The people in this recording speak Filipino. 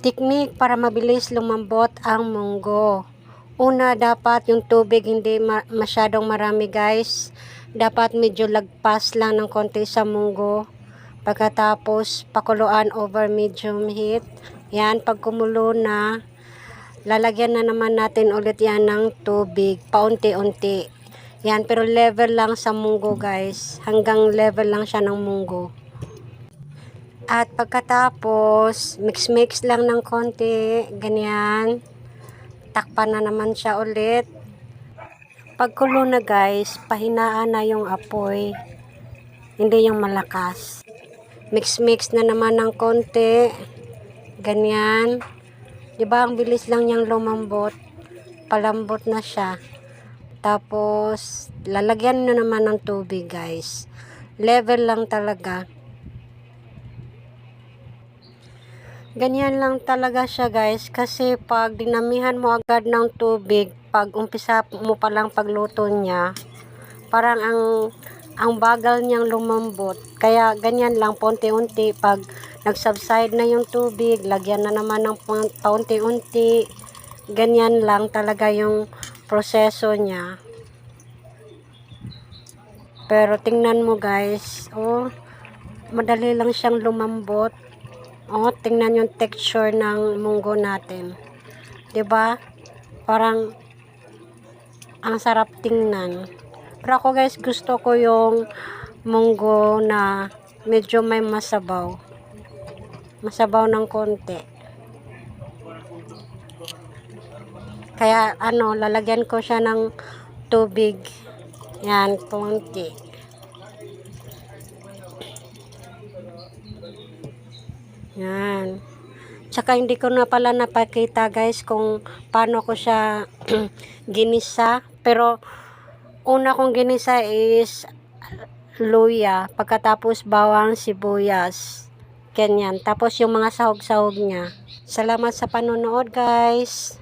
Teknik para mabilis lumambot ang munggo. Una, dapat yung tubig hindi masyadong marami guys. Dapat medyo lagpas lang ng konti sa munggo. Pagkatapos, pakuluan over medium heat. Yan, pag kumulo na, lalagyan na naman natin ulit yan ng tubig, paunti-unti. Yan, pero level lang sa munggo guys. Hanggang level lang siya ng munggo. At pagkatapos, mix-mix lang ng konti, ganyan. Takpan na naman siya ulit. Pagkulo na guys, pahinaan na yung apoy. Hindi yung malakas. Mix-mix na naman ng konti. Ganyan. Diba ang bilis lang niyang lumambot. Palambot na siya. Tapos, lalagyan na naman ng tubig guys. Level lang talaga. Ganyan lang talaga siya guys, kasi pag dinamihan mo agad ng tubig, pag umpisa mo pa lang pagluto niya, parang ang bagal niyang lumambot. Kaya ganyan lang, paunti-unti. Pag nagsubside na yung tubig, lagyan na naman ng paunti-unti. Ganyan lang talaga yung proseso niya. Pero tingnan mo guys, oh, madali lang siyang lumambot. Oh, tingnan yung texture ng munggo natin. 'Di ba? Parang ang sarap tingnan. Pero ako guys, gusto ko yung munggo na medyo may masabaw. Masabaw ng konti. Kaya lalagyan ko siya ng tubig. Yan, konti. Yan. Tsaka hindi ko na pala napakita guys kung paano ko siya ginisa. Pero una kong ginisa is luya. Pagkatapos bawang, sibuyas. Ganyan. Tapos yung mga sahog-sahog niya. Salamat sa panonood guys.